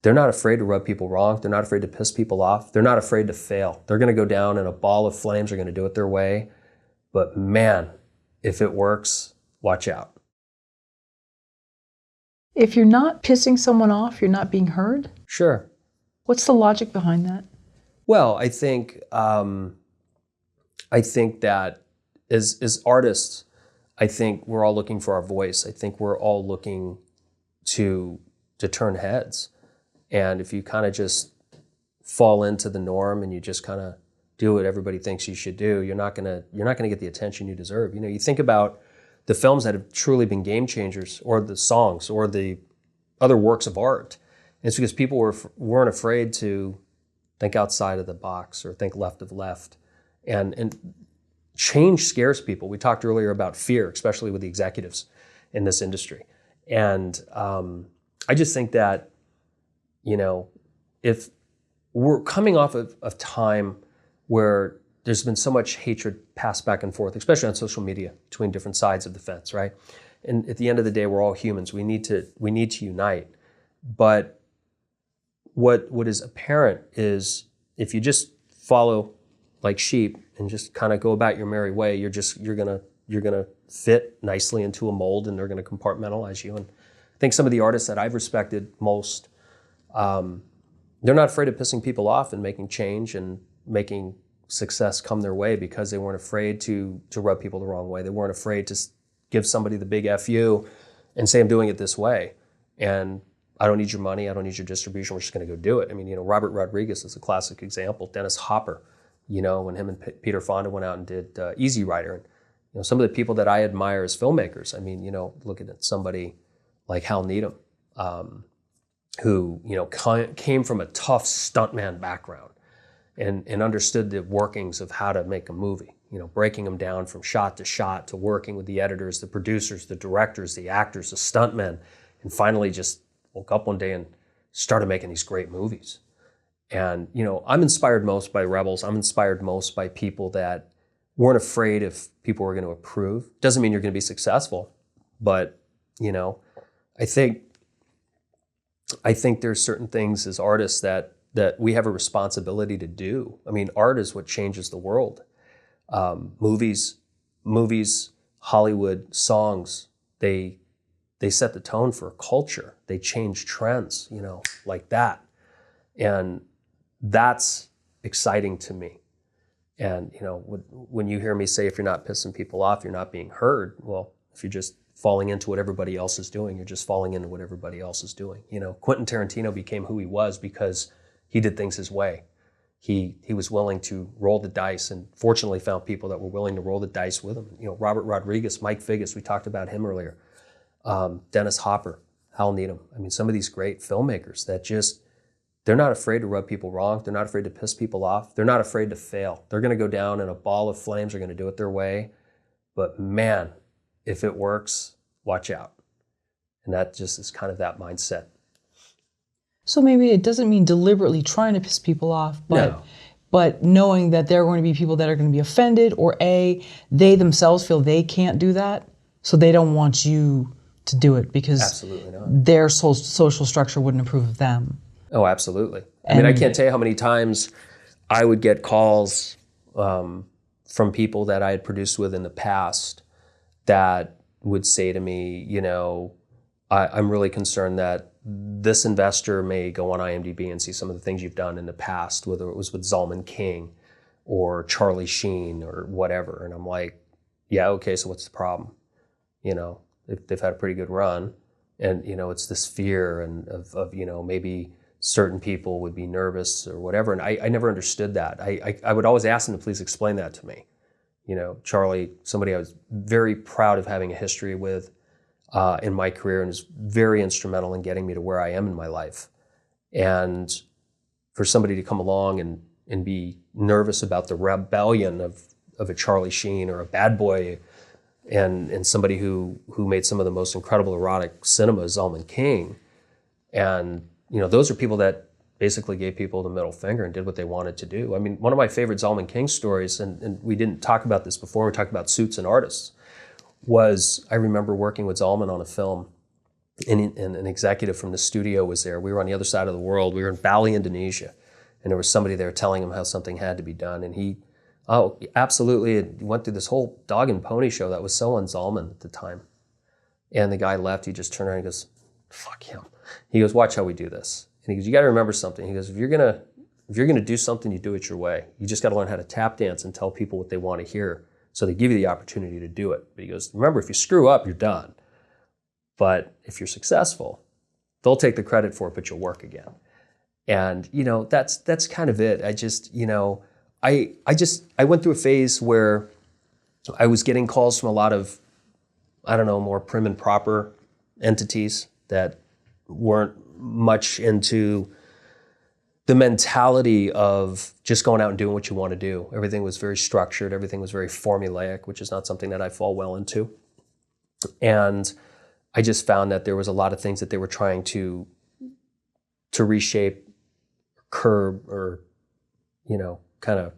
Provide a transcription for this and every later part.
they're not afraid to rub people wrong. They're not afraid to piss people off. They're not afraid to fail. They're going to go down in a ball of flames. They're going to do it their way. But man, if it works, watch out. If you're not pissing someone off, you're not being heard? Sure. What's the logic behind that? Well, I think that as artists, I think we're all looking for our voice. I think we're all looking to turn heads. And if you kind of just fall into the norm and you just kind of do what everybody thinks you should do, you're not gonna get the attention you deserve. You know, you think about the films that have truly been game changers, or the songs, or the other works of art. And it's because people weren't afraid to think outside of the box or think left of left. And change scares people. We talked earlier about fear, especially with the executives in this industry. And I just think that, you know, if we're coming off of time where there's been so much hatred passed back and forth, especially on social media, between different sides of the fence, right? And at the end of the day, we're all humans. We need to unite. But what is apparent is if you just follow like sheep and just kind of go about your merry way, you're gonna fit nicely into a mold, and they're gonna compartmentalize you. And I think some of the artists that I've respected most, they're not afraid of pissing people off and making change and making success come their way, because they weren't afraid to rub people the wrong way. They weren't afraid to give somebody the big F you and say, I'm doing it this way. And I don't need your money. I don't need your distribution. We're just going to go do it. I mean, you know, Robert Rodriguez is a classic example. Dennis Hopper, you know, when him and Peter Fonda went out and did Easy Rider. And, you know, some of the people that I admire as filmmakers, I mean, you know, looking at somebody like Hal Needham, who, you know, came from a tough stuntman background and understood the workings of how to make a movie, you know, breaking them down from shot to working with the editors, the producers, the directors, the actors, the stuntmen, and finally just woke up one day and started making these great movies. And, you know, I'm inspired most by rebels. I'm inspired most by people that weren't afraid if people were going to approve. Doesn't mean you're going to be successful, but, you know, I think there's certain things as artists that we have a responsibility to do. I mean, art is what changes the world. Movies, Hollywood, songs, they set the tone for a culture. They change trends, you know, like that. And that's exciting to me. And, you know, when you hear me say, if you're not pissing people off, you're not being heard. Well, if you're just falling into what everybody else is doing, you're just falling into what everybody else is doing. You know, Quentin Tarantino became who he was because he did things his way. He was willing to roll the dice, and fortunately found people that were willing to roll the dice with him. You know, Robert Rodriguez, Mike Figgis, we talked about him earlier. Dennis Hopper, Hal Needham. I mean, some of these great filmmakers that just, they're not afraid to rub people wrong. They're not afraid to piss people off. They're not afraid to fail. They're going to go down in a ball of flames. They're going to do it their way. But man, if it works, watch out. And that just is kind of that mindset. So maybe it doesn't mean deliberately trying to piss people off, but knowing that there are going to be people that are going to be offended, or they themselves feel they can't do that, so they don't want you to do it because absolutely not. Their social structure wouldn't approve of them. Oh, absolutely. I mean, I can't tell you how many times I would get calls from people that I had produced with in the past that would say to me, you know, I'm really concerned that this investor may go on IMDb and see some of the things you've done in the past, whether it was with Zalman King or Charlie Sheen or whatever. And I'm like, yeah, okay, so what's the problem? You know, they've had a pretty good run. And, you know, it's this fear and of you know, maybe certain people would be nervous or whatever. And I never understood that. I would always ask them to please explain that to me. You know, Charlie, somebody I was very proud of having a history with in my career, and is very instrumental in getting me to where I am in my life. And for somebody to come along and be nervous about the rebellion of a Charlie Sheen or a Bad Boy, and somebody who made some of the most incredible erotic cinema, Zalman King. And, you know, those are people that basically gave people the middle finger and did what they wanted to do. I mean, one of my favorite Zalman King stories, and we didn't talk about this before, we talked about suits and artists, was I remember working with Zalman on a film, and an executive from the studio was there. We were on the other side of the world. We were in Bali, Indonesia, and there was somebody there telling him how something had to be done. And he, absolutely, it went through this whole dog and pony show that was so Zalman at the time. And the guy left. He just turned around and goes, "Fuck him." He goes, "Watch how we do this." And he goes, "You got to remember something." He goes, if you're gonna do something, you do it your way. You just got to learn how to tap dance and tell people what they want to hear, so they give you the opportunity to do it. But he goes, remember, if you screw up, you're done. But if you're successful, they'll take the credit for it, but you'll work again. And that's kind of it. I just I went through a phase where I was getting calls from a lot of, I don't know, more prim and proper entities that weren't much into the mentality of just going out and doing what you want to do. Everything was very structured. Everything was very formulaic, which is not something that I fall well into. And I just found that there was a lot of things that they were trying to reshape, curb, or, kind of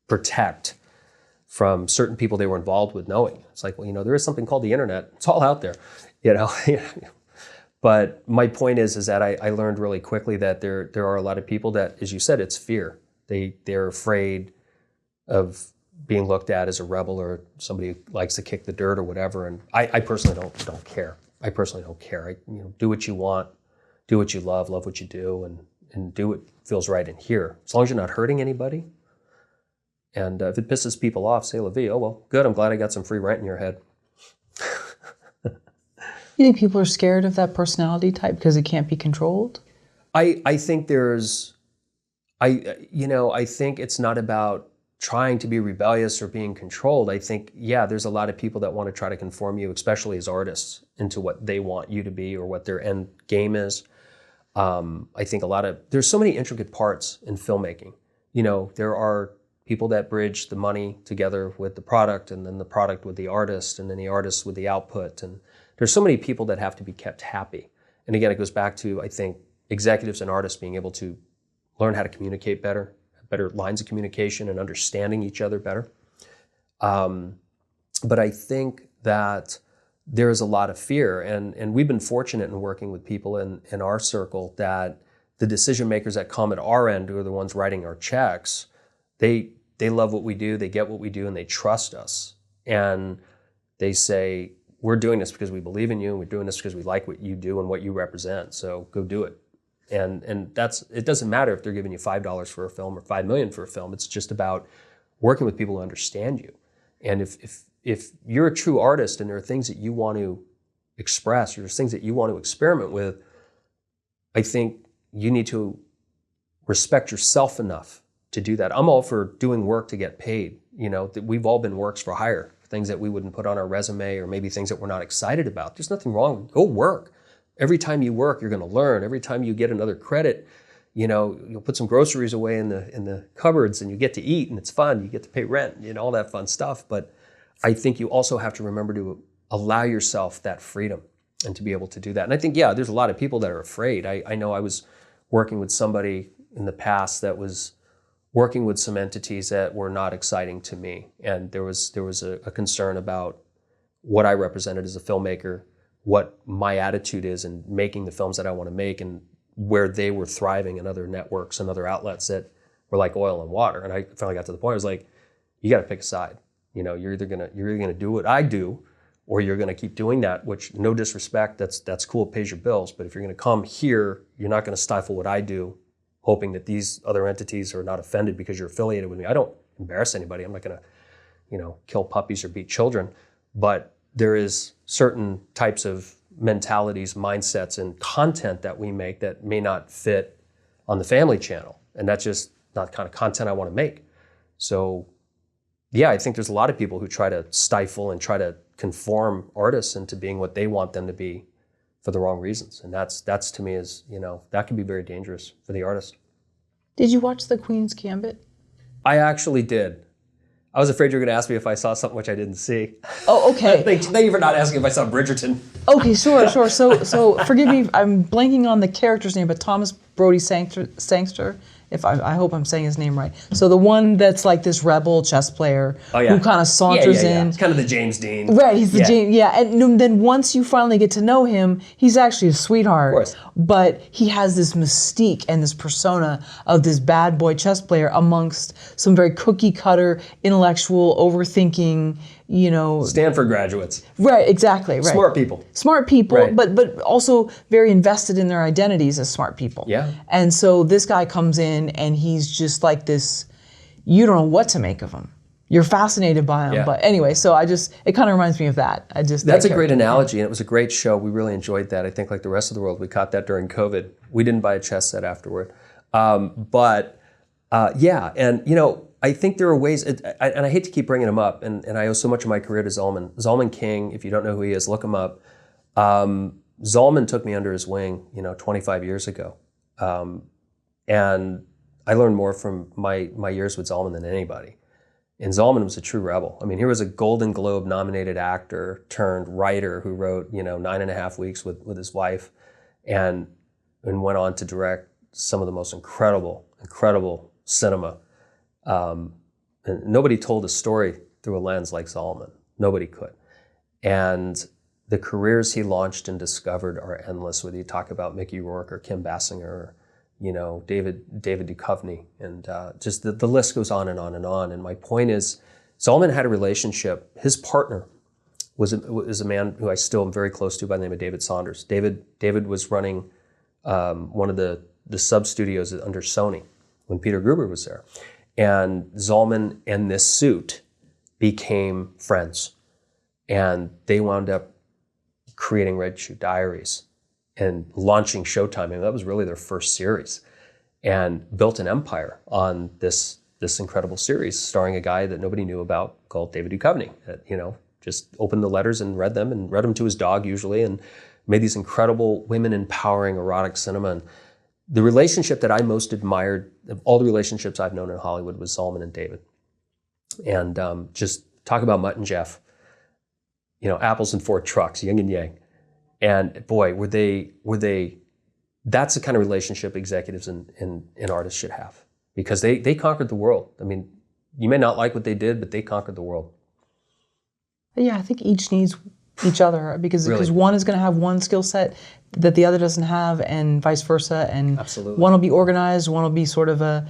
protect from certain people they were involved with knowing. It's like, well, there is something called the internet. It's all out there, But my point is that I learned really quickly that there are a lot of people that, as you said, it's fear. They're afraid of being looked at as a rebel or somebody who likes to kick the dirt or whatever. And I personally don't care. I personally don't care. Do what you want, do what you love what you do, and do what feels right in here. As long as you're not hurting anybody. And if it pisses people off, say la vie. Oh, well, good. I'm glad I got some free rent in your head. You think people are scared of that personality type because it can't be controlled? I think I think it's not about trying to be rebellious or being controlled. I think, there's a lot of people that want to try to conform you, especially as artists, into what they want you to be or what their end game is. I think there's so many intricate parts in filmmaking. There are people that bridge the money together with the product, and then the product with the artist, and then the artist with the output. And there's so many people that have to be kept happy. And again, it goes back to, I think, executives and artists being able to learn how to communicate better lines of communication and understanding each other better. But I think that there's a lot of fear, and we've been fortunate in working with people in our circle that the decision makers that come at our end, who are the ones writing our checks, they love what we do, they get what we do, and they trust us. And they say, we're doing this because we believe in you, and we're doing this because we like what you do and what you represent, so go do it. And it doesn't matter if they're giving you $5 for a film or $5 million for a film. It's just about working with people who understand you. And if you're a true artist and there are things that you want to express, or there's things that you want to experiment with, I think you need to respect yourself enough to do that. I'm all for doing work to get paid. That we've all been works for hire, things that we wouldn't put on our resume, or maybe things that we're not excited about. There's nothing wrong. Go work. Every time you work, you're going to learn. Every time you get another credit, you'll put some groceries away in the cupboards, and you get to eat, and it's fun. You get to pay rent, all that fun stuff. But I think you also have to remember to allow yourself that freedom and to be able to do that. And I think, there's a lot of people that are afraid. I know I was working with somebody in the past that was working with some entities that were not exciting to me. And there was a concern about what I represented as a filmmaker, what my attitude is in making the films that I want to make, and where they were thriving in other networks and other outlets that were like oil and water. And I finally got to the point, I was like, you got to pick a side. You're either gonna do what I do, or you're gonna keep doing that, which, no disrespect, that's cool, it pays your bills. But if you're gonna come here, you're not gonna stifle what I do, hoping that these other entities are not offended because you're affiliated with me. I don't embarrass anybody. I'm not gonna, kill puppies or beat children. But there is certain types of mentalities, mindsets, and content that we make that may not fit on the family channel. And that's just not the kind of content I want to make. So, I think there's a lot of people who try to stifle and try to conform artists into being what they want them to be for the wrong reasons. And that's to me is, that can be very dangerous for the artist. Did you watch the Queens Gambit? I actually did. I was afraid you were going to ask me if I saw something which I didn't see. Oh, okay. Thank you for not asking if I saw Bridgerton. Okay, sure. So forgive me, I'm blanking on the character's name, but Thomas Brody Sangster. If I hope I'm saying his name right. So the one that's like this rebel chess player who kind of saunters in. It's kind of the James Dean. Right, he's the James, and then once you finally get to know him, he's actually a sweetheart. Of course. But he has this mystique and this persona of this bad boy chess player amongst some very cookie cutter, intellectual, overthinking, Stanford graduates. Right, exactly. Right. Smart people. Smart people, Right. but also very invested in their identities as smart people. Yeah. And so this guy comes in and he's just like this, you don't know what to make of him. You're fascinated by him. Yeah. But anyway, so it kind of reminds me of that. That's a great analogy, and it was a great show. We really enjoyed that. I think like the rest of the world, we caught that during COVID. We didn't buy a chess set afterward. I think there are ways, and I hate to keep bringing him up, and I owe so much of my career to Zalman. Zalman King, if you don't know who he is, look him up. Zalman took me under his wing, 25 years ago. And I learned more from my years with Zalman than anybody. And Zalman was a true rebel. I mean, here was a Golden Globe nominated actor turned writer who wrote, 9.5 Weeks with his wife and went on to direct some of the most incredible cinema. And nobody told a story through a lens like Zalman. Nobody could. And the careers he launched and discovered are endless, whether you talk about Mickey Rourke or Kim Basinger or, David Duchovny. And just the list goes on and on and on. And my point is, Zalman had a relationship. His partner was a man who I still am very close to by the name of David Saunders. David was running one of the sub-studios under Sony when Peter Gruber was there. And Zalman and this suit became friends. And they wound up creating Red Shoe Diaries and launching Showtime. I mean, that was really their first series. And built an empire on this incredible series starring a guy that nobody knew about called David Duchovny. That, just opened the letters and read them to his dog usually, and made these incredible women-empowering erotic cinema. And the relationship that I most admired of all the relationships I've known in Hollywood was Zalman and David. And just talk about Mutt and Jeff, apples and Ford trucks, yin and yang. And boy, were they, that's the kind of relationship executives and artists should have, because they conquered the world. I mean, you may not like what they did, but they conquered the world. Yeah, I think each needs each other because one is going to have one skill set that the other doesn't have, and vice versa. And absolutely, one will be organized, one will be sort of a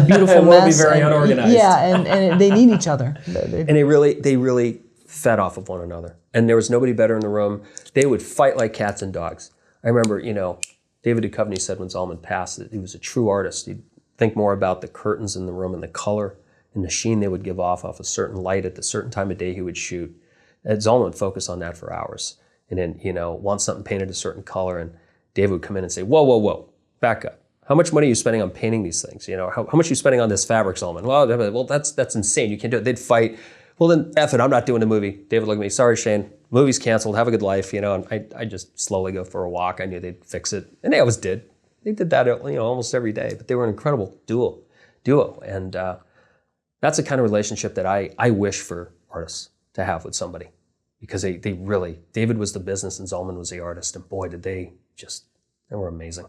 beautiful mess. One will be very unorganized. Yeah, and they need each other. And they really fed off of one another. And there was nobody better in the room. They would fight like cats and dogs. I remember, David Duchovny said when Zalman passed that he was a true artist. He'd think more about the curtains in the room and the color and the sheen they would give off a certain light at the certain time of day he would shoot. And Zalman would focus on that for hours. And then, want something painted a certain color, and David would come in and say, whoa, back up. How much money are you spending on painting these things? How much are you spending on this fabric, Zalman? Well, that's insane. You can't do it. They'd fight. Well, then, F it, I'm not doing the movie. David looked at me, sorry, Shane, movie's canceled, have a good life, and I just slowly go for a walk. I knew they'd fix it, and they always did. They did that, almost every day, but they were an incredible duo, and that's the kind of relationship that I wish for artists to have with somebody, because they really, David was the business and Zalman was the artist, and boy, they were amazing.